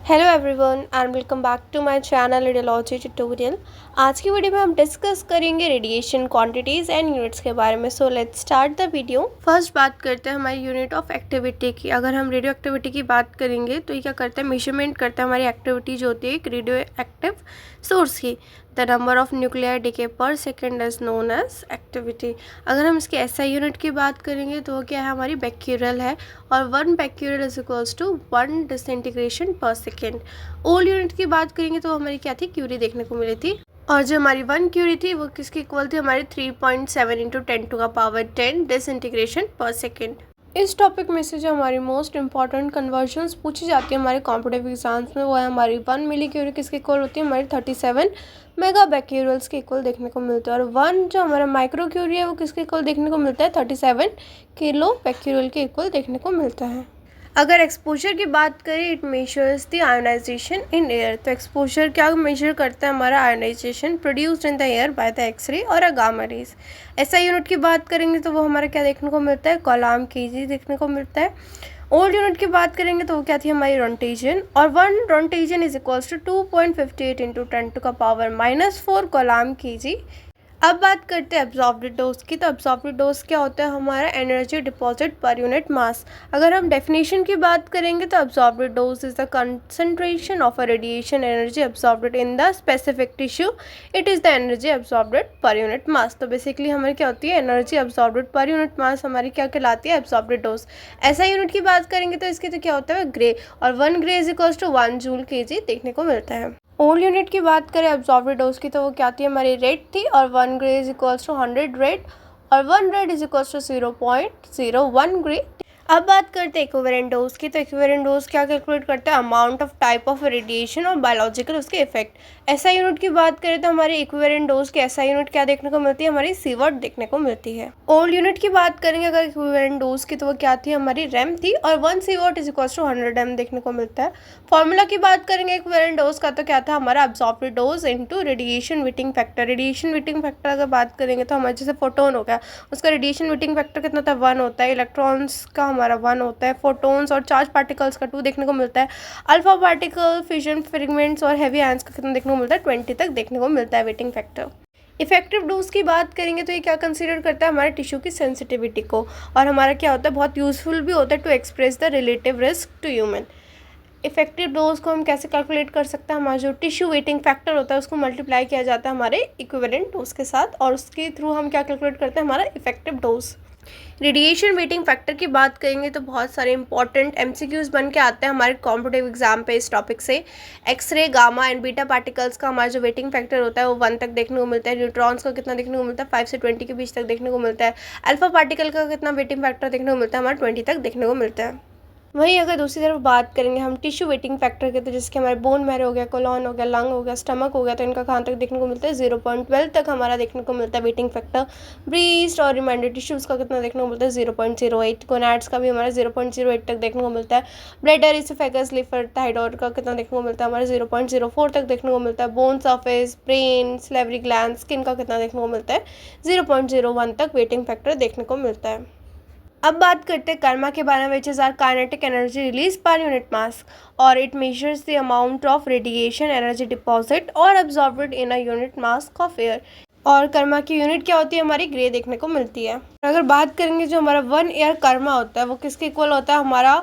Hello everyone and welcome back to my channel radiology tutorial. आज की video में हम डिस्कस करेंगे रेडिएशन क्वांटिटीज़ एंड यूनिट्स के बारे में। So let's start the video. First बात करते हैं हमारी यूनिट ऑफ एक्टिविटी की। अगर हम रेडियो एक्टिविटी की बात करेंगे तो ये क्या करते हैं, मेजरमेंट करते हैं हमारी एक्टिविटी जो होती है एक रेडियो एक्टिव सोर्स की। The number of nuclear decay per second is known as activity. अगर हम इसके एसआई यूनिट की बात करेंगे तो वो क्या है, हमारी बैक्यूरल है और 1 becquerel is equals to 1 disintegration per second. Old unit की बात करेंगे तो हमारी क्या थी, क्यूरी देखने को मिली थी। और जो हमारी 1 क्यूरी थी वो किसकी इक्वल थी, हमारी 3.7 इंटू 10⁻10 डिसइंटीग्रेशन पर सेकेंड। इस टॉपिक में से जो हमारी मोस्ट इंपॉर्टेंट कन्वर्जन्स पूछी जाती है हमारे कॉम्पिटिटिव एग्जाम्स में वो है हमारी 1 मिली क्यूरी किसके इक्वल होती है, हमारी 37 मेगा बैक्यूरल्स के इक्वल देखने को मिलता है। और 1 जो हमारा माइक्रो क्यूरी है वो किसके इक्वल देखने को मिलता है, 37 किलो बैक्यूरल के इक्वल देखने को मिलता है। अगर एक्सपोजर की बात करें, it measures the ionisation in air. तो एक्सपोजर क्या मेजर करता है, हमारा ionisation produced in the air by the X-ray और a gamma rays. SI unit की बात करेंगे तो वो हमारा क्या देखने को मिलता है, कॉलम केजी देखने को मिलता है। ओल्ड यूनिट की बात करेंगे तो वो क्या थी, हमारी रोंटेजन। और 1 roentgen is equals to 2.58 into 10⁻⁻4 coulomb KG. अब बात करते हैं एब्जॉर्ब्ड डोज की। तो एब्जॉर्ब्ड डोज क्या होता है, हमारा एनर्जी डिपॉजिट पर यूनिट मास। अगर हम डेफिनेशन की बात करेंगे तो absorbed dose is the concentration of a radiation energy absorbed in the specific tissue. It is the energy absorbed पर यूनिट मास। तो बेसिकली हमारी क्या होती है, एनर्जी एब्जॉर्ब्ड पर यूनिट मास हमारी क्या कहलाती है, एब्जॉर्ब्ड डोज। ऐसा यूनिट की बात करेंगे तो इसकी तो क्या होता है, ग्रे। और 1 gray is equals to 1 joule KG देखने को मिलता है। ओल्ड यूनिट की बात करें एब्जॉर्ब्ड डोज की तो वो क्या थी, हमारी रेड थी। और 1 gray is equals to 100 rad और 1 rad is equals to 0.01 gray. अब बात करते हैं इक्विवेलेंट डोज की। तो इक्विवेलेंट डोज क्या कैलकुलेट करते हैं, amount of type of radiation और बायोलॉजिकल उसके इफेक्ट। एसआई यूनिट की बात करें तो हमारी इक्विवेलेंट डोज की एसआई यूनिट क्या देखने को मिलती है, हमारी सीवर्ट देखने को मिलती है। ओल्ड यूनिट की बात करेंगे अगर इक्विवेलेंट डोज की तो वो क्या थी, हमारी रैम थी। और 1 sievert is equals to 100 M देखने को मिलता है। फॉर्मूला की बात करेंगे इक्विवेलेंट डोज का तो क्या था, हमारा absorbed dose into radiation weighting factor. Radiation weighting factor अगर बात करेंगे तो हमारे जैसे फोटोन हो गया, उसका रेडिएशन विटिंग फैक्टर कितना होता है, 1 होता है। इलेक्ट्रॉन्स का हमारा 1 होता है। फोटोन्स और चार्ज पार्टिकल्स का 2 देखने को मिलता है। अल्फा पार्टिकल, फिजन फ्रेगमेंट्स और हैवी आयंस का कितना देखने को मिलता है, 20 तक देखने को मिलता है वेटिंग फैक्टर। इफेक्टिव डोज की बात करेंगे तो ये क्या कंसीडर करता है, हमारे टिश्यू की सेंसिटिविटी को। और हमारा क्या होता है, बहुत यूजफुल भी होता है to express the relative risk to human. Effective dose को हम कैसे कैलकुलेट कर सकते हैं, हमारा जो टिश्यू वेटिंग फैक्टर होता है उसको मल्टीप्लाई किया जाता है हमारे इक्विवेलेंट डोज के साथ और उसके थ्रू हम क्या कैलकुलेट करते हैं, हमारा effective dose. Radiation waiting factor की बात करेंगे तो बहुत सारे इंपॉर्टेंट एमसीक्यूज बन के आते हैं हमारे कॉम्पिटिटिव एग्जाम पे इस टॉपिक से। X ray, gamma and beta particles का हमारा जो वेटिंग फैक्टर होता है वो 1 तक देखने को मिलता है। न्यूट्रॉन्स का कितना देखने को मिलता है, 5 से 20 के बीच तक देखने को मिलता है। अल्फा पार्टिकल का कितना वेटिंग फैक्टर देखने को मिलता है, हमारा 20 तक देखने को मिलता है। वहीं अगर दूसरी तरफ बात करेंगे हम टिश्यू वेटिंग फैक्टर के, तो जिसके हमारे बोन मैरो हो गया, कोलॉन हो गया, लंग हो गया, स्टमक हो गया, तो इनका कहाँ तक देखने को मिलता है, 0.12 तक हमारा देखने को मिलता है वेटिंग फैक्टर। ब्रीस्ट और रिमाइंडर टिश्यूज़ का कितना देखने को मिलता है, 0.08। गोनैड्स का भी हमारा 0.08 तक देखने को मिलता है। ब्लैडर, इसोफेगस, लिवर, थायरॉइड का कितना देखने को मिलता है, हमारा 0.04 तक देखने को मिलता है। Bone surface, brain, salivary gland, skin का कितना देखने को मिलता है, 0.01 तक वेटिंग फैक्टर देखने को मिलता है। अब बात करते हैं कर्मा के बारे में, which is are kinetic energy release per unit mass और it measures the amount of radiation energy deposit और absorbed in a unit mass of air. और कर्मा की यूनिट क्या होती है, हमारी ग्रे देखने को मिलती है। अगर बात करेंगे जो हमारा 1 एयर कर्मा होता है वो किसके इक्वल होता है, हमारा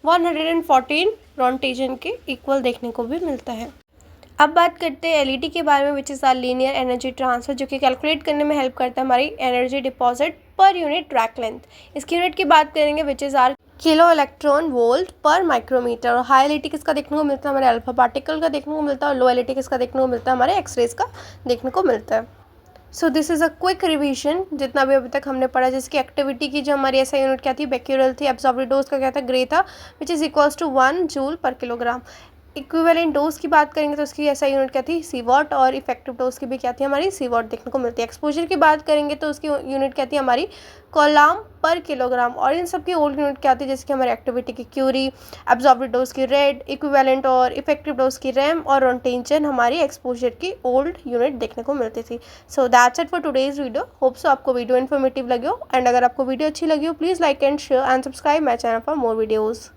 114 रोंटेजन के इक्वल देखने को भी मिलता है। अब बात करते हैं एलईटी के बारे में, which is are linear energy transfer, जो कि कैलकुलेट करने में हेल्प करता है हमारी energy deposit per unit track length. इसकी यूनिट की बात करेंगे which is are kilo electron volt per micrometre. और हाई एलईटी किसका देखने को मिलता है, हमारे अल्फा पार्टिकल का देखने को मिलता है। और लो एलईटी किसका देखने को मिलता है, हमारे एक्सरेज का देखने को मिलता है। So this is a quick revision जितना भी अभी तक हमने पढ़ा, जिसकी एक्टिविटी की जो हमारी एसआई यूनिट क्या थी, बैक्यूरल थी। एब्जॉर्ब्ड डोज का क्या था, ग्रे था, which is equals to 1 joule per kilogram. Equivalent dose की बात करेंगे तो उसकी ऐसा यूनिट क्या थी, सीवॉट। और इफेक्टिव डोज की भी क्या थी, हमारी सीवॉट देखने को मिलती है। एक्सपोजर की बात करेंगे तो उसकी यूनिट क्या थी, हमारी कॉलम पर किलोग्राम। और इन सब की ओल्ड यूनिट क्या थी, जैसे कि हमारी एक्टिविटी की क्यूरी, एब्जॉर्ब्ड डोज की रेड, इक्विवेलेंट और इफेक्टिव डोज की रैम और रोंटेजन हमारी एक्सपोजर की ओल्ड यूनिट देखने को मिलती थी। So that's it for today's video. Hope so आपको वीडियो इन्फॉर्मेटिव लगे हो। एंड अगर आपको वीडियो अच्छी लगी हो, please like and share and subscribe my channel for more videos.